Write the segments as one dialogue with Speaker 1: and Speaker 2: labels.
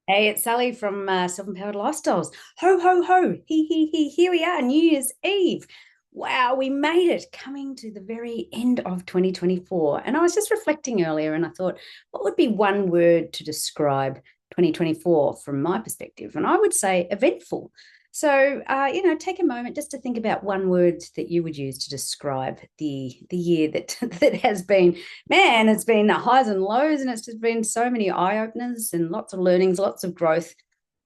Speaker 1: Hey, it's Sally from Self-Empowered Lifestyles. Ho, ho, ho. He. Here we are, New Year's Eve. Wow, we made it, coming to the very end of 2024. And I was just reflecting earlier and I thought, what would be one word to describe 2024 from my perspective? And I would say eventful. So, take a moment just to think about one word that you would use to describe the year that that has been. Man, it's been highs and lows, and it's just been so many eye openers and lots of learnings, lots of growth,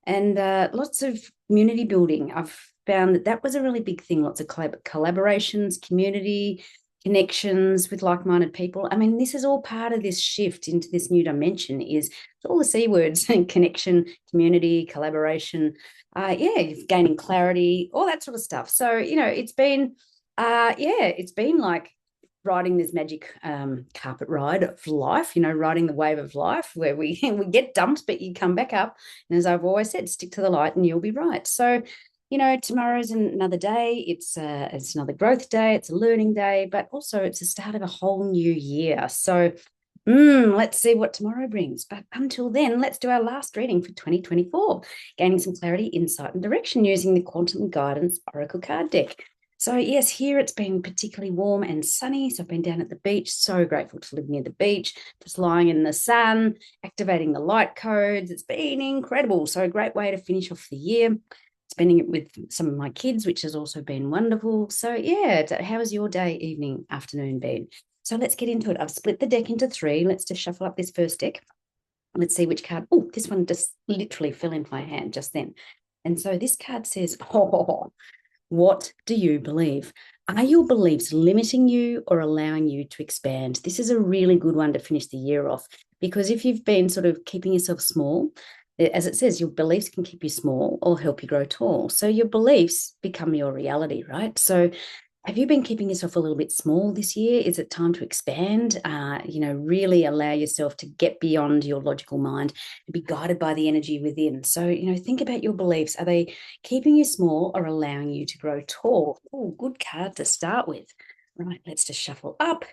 Speaker 1: and lots of community building. I've found that that was a really big thing. Lots of collaborations, community connections with like-minded people. I mean, this is all part of this shift into this new dimension. Is all the C words: connection, community, collaboration. Gaining clarity, all that sort of stuff. So it's been like riding this magic carpet ride of life, riding the wave of life where we we get dumped, but you come back up. And as I've always said, stick to the light and you'll be right. So, tomorrow's another day. It's another growth day. It's a learning day, but also it's the start of a whole new year. So, let's see what tomorrow brings. But until then, let's do our last reading for 2024, gaining some clarity, insight, and direction using the Quantum Guidance Oracle card deck. So, yes, here it's been particularly warm and sunny. So, I've been down at the beach. So grateful to live near the beach, just lying in the sun, activating the light codes. It's been incredible. So, a great way to finish off the year. Spending it with some of my kids, which has also been wonderful. So, yeah, how has your day, evening, afternoon been? So, let's get into it. I've split the deck into three. Let's just shuffle up this first deck. Let's see which card. Oh, this one just literally fell into my hand just then. And so this card says, oh, what do you believe? Are your beliefs limiting you or allowing you to expand? This is a really good one to finish the year off, because if you've been sort of keeping yourself small, as it says, your beliefs can keep you small or help you grow tall. So your beliefs become your reality, right? So have you been keeping yourself a little bit small this year? Is it time to expand? Really allow yourself to get beyond your logical mind and be guided by the energy within. So, think about your beliefs. Are they keeping you small or allowing you to grow tall? Oh, good card to start with. Right, let's just shuffle up.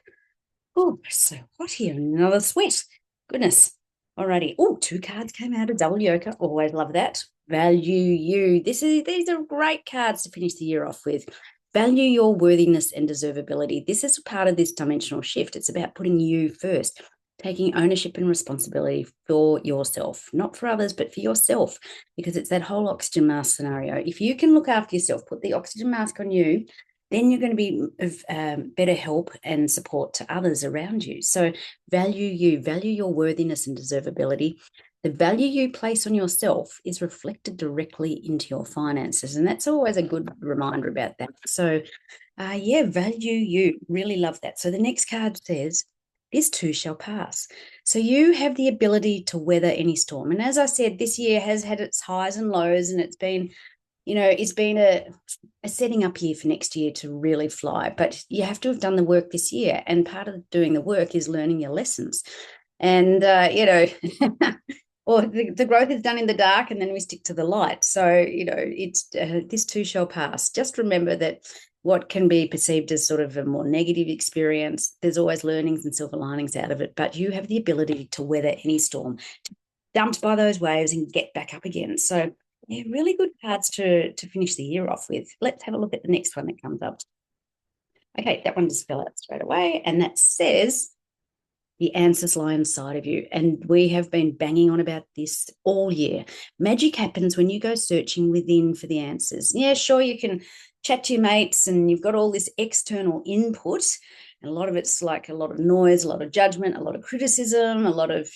Speaker 1: Oh, so hot here. Another sweat. Goodness. Alrighty. Oh, two cards came out of double yoker. Always love that. Value you. These are great cards to finish the year off with. Value your worthiness and deservability. This is part of this dimensional shift. It's about putting you first, taking ownership and responsibility for yourself, not for others, but for yourself, because it's that whole oxygen mask scenario. If you can look after yourself, put the oxygen mask on you, then you're going to be of better help and support to others around you. So value you, value your worthiness and deservability. The value you place on yourself is reflected directly into your finances. And that's always a good reminder about that. So, value you. Really love that. So the next card says, this too shall pass. So you have the ability to weather any storm. And as I said, this year has had its highs and lows, and it's been a setting up year for next year to really fly. But you have to have done the work this year. And part of doing the work is learning your lessons. And, or the growth is done in the dark and then we stick to the light. So, it's this too shall pass. Just remember that what can be perceived as sort of a more negative experience, there's always learnings and silver linings out of it. But you have the ability to weather any storm, to dumped by those waves and get back up again. So, yeah, really good cards to finish the year off with. Let's have a look at the next one that comes up. Okay, that one just fell out straight away. And that says, the answers lie inside of you. And we have been banging on about this all year. Magic happens when you go searching within for the answers. Yeah, sure, you can chat to your mates and you've got all this external input. And a lot of it's like a lot of noise, a lot of judgment, a lot of criticism, a lot of,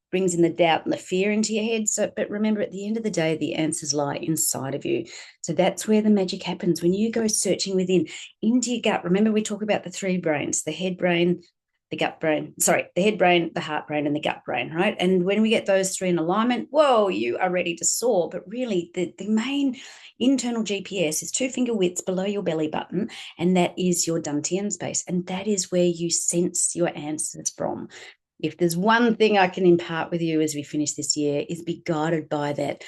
Speaker 1: brings in the doubt and the fear into your head. So, but remember, at the end of the day, the answers lie inside of you. So that's where the magic happens. When you go searching within into your gut. Remember, we talk about the three brains, the head brain, the head brain, the heart brain, and the gut brain, right? And when we get those three in alignment, whoa, you are ready to soar. But really, the main internal GPS is two finger widths below your belly button, and that is your dantian space. And that is where you sense your answers from. If there's one thing I can impart with you as we finish this year, is be guided by that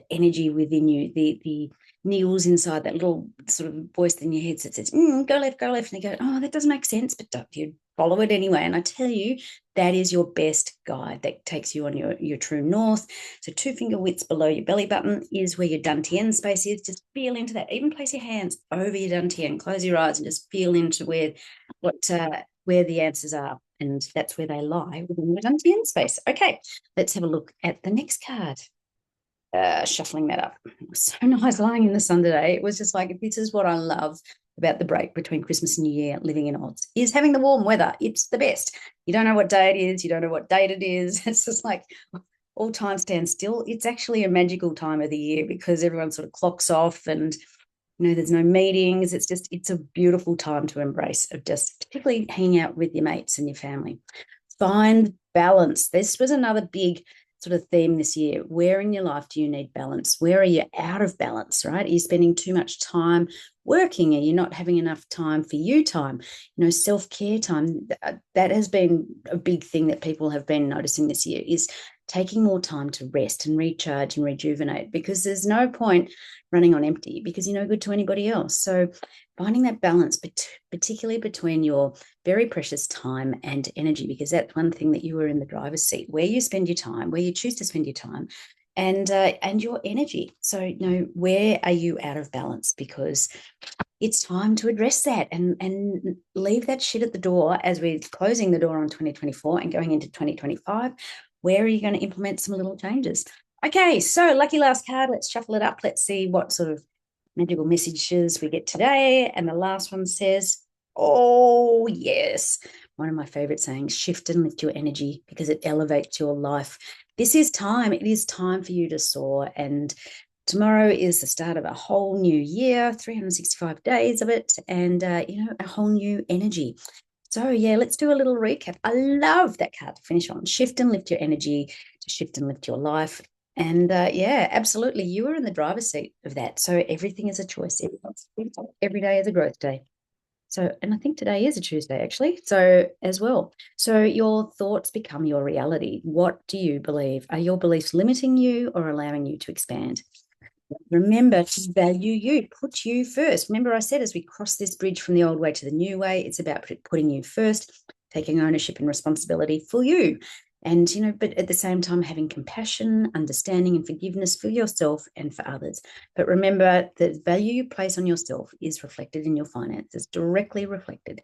Speaker 1: energy within you, the needles inside that little sort of voice in your head that says, go left, and you go, oh, that doesn't make sense, but you follow it anyway. And I tell you, that is your best guide that takes you on your true north. So 2 finger widths below your belly button is where your dantian space is. Just feel into that. Even place your hands over your dantian. Close your eyes and just feel into where the answers are. And that's where they lie, within the dantian space. Okay, let's have a look at the next card. Shuffling that up. It was so nice lying in the sun today. It was just like, this is what I love about the break between Christmas and New Year, living in Oz, is having the warm weather. It's the best. You don't know what day it is. You don't know what date it is. It's just like all time stands still. It's actually a magical time of the year because everyone sort of clocks off and, there's no meetings. It's a beautiful time to embrace, of just particularly hanging out with your mates and your family. Find balance. This was another big sort of theme this year. Where in your life do you need balance? Where are you out of balance, right? Are you spending too much time working? Are you not having enough time for you time? Self-care time. That has been a big thing that people have been noticing this year, is taking more time to rest and recharge and rejuvenate, because there's no point running on empty because you're no good to anybody else. So finding that balance, particularly between your very precious time and energy, because that's one thing that you are in the driver's seat, where you spend your time, where you choose to spend your time, and your energy. So, where are you out of balance? Because it's time to address that and leave that shit at the door as we're closing the door on 2024 and going into 2025. Where are you going to implement some little changes? Okay, so lucky last card. Let's shuffle it up. Let's see what sort of magical messages we get today. And the last one says, oh, yes. One of my favorite sayings, shift and lift your energy because it elevates your life. This is time. It is time for you to soar. And tomorrow is the start of a whole new year, 365 days of it, and, a whole new energy. So, yeah, let's do a little recap. I love that card to finish on. Shift and lift your energy, to shift and lift your life. And yeah, absolutely. You are in the driver's seat of that. So everything is a choice. Every day is a growth day. So, and I think today is a Tuesday, actually. So, as well. So, your thoughts become your reality. What do you believe? Are your beliefs limiting you or allowing you to expand? Remember to value you, put you first. Remember, I said as we cross this bridge from the old way to the new way, it's about putting you first, taking ownership and responsibility for you. And, but at the same time, having compassion, understanding, and forgiveness for yourself and for others. But remember, the value you place on yourself is reflected in your finances, directly reflected.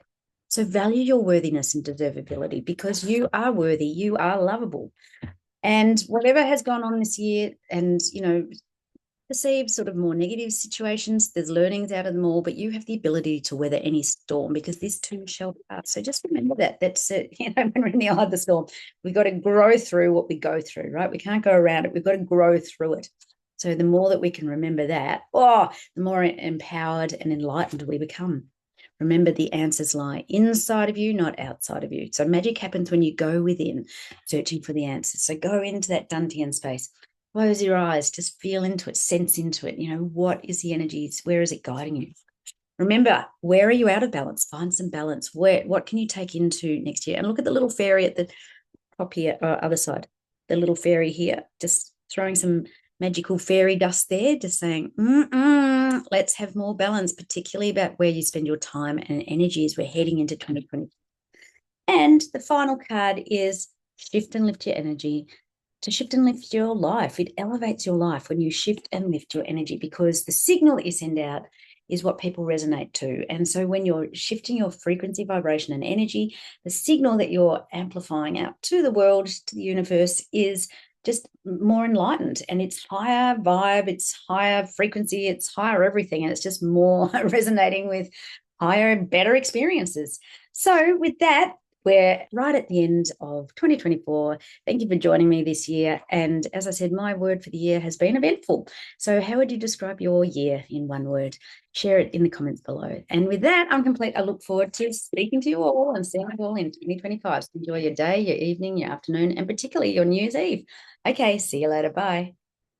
Speaker 1: So value your worthiness and deservability, because you are worthy, you are lovable. And whatever has gone on this year, and, perceive sort of more negative situations, there's learnings out of them all, but you have the ability to weather any storm, because this too shall pass. So just remember that. That's it. When we're in the eye of the storm, we've got to grow through what we go through, right? We can't go around it. We've got to grow through it. So the more that we can remember that, the more empowered and enlightened we become. Remember, the answers lie inside of you, not outside of you. So magic happens when you go within, searching for the answers. So go into that Dantian space. Close your eyes, just feel into it, sense into it. What is the energy? Where is it guiding you? Remember, where are you out of balance? Find some balance. What can you take into next year? And look at the little fairy at the top here, other side. The little fairy here, just throwing some magical fairy dust there, just saying, let's have more balance, particularly about where you spend your time and energy as we're heading into 2020. And the final card is shift and lift your energy. To shift and lift your life. It elevates your life when you shift and lift your energy, because the signal that you send out is what people resonate to. And so when you're shifting your frequency, vibration, and energy, the signal that you're amplifying out to the world, to the universe, is just more enlightened, and it's higher vibe, it's higher frequency, it's higher everything, and it's just more resonating with higher, better experiences. So with that, we're right at the end of 2024. Thank you for joining me this year. And as I said, my word for the year has been eventful. So how would you describe your year in one word? Share it in the comments below. And with that, I'm complete. I look forward to speaking to you all and seeing you all in 2025. So enjoy your day, your evening, your afternoon, and particularly your New Year's Eve. Okay, see you later. Bye.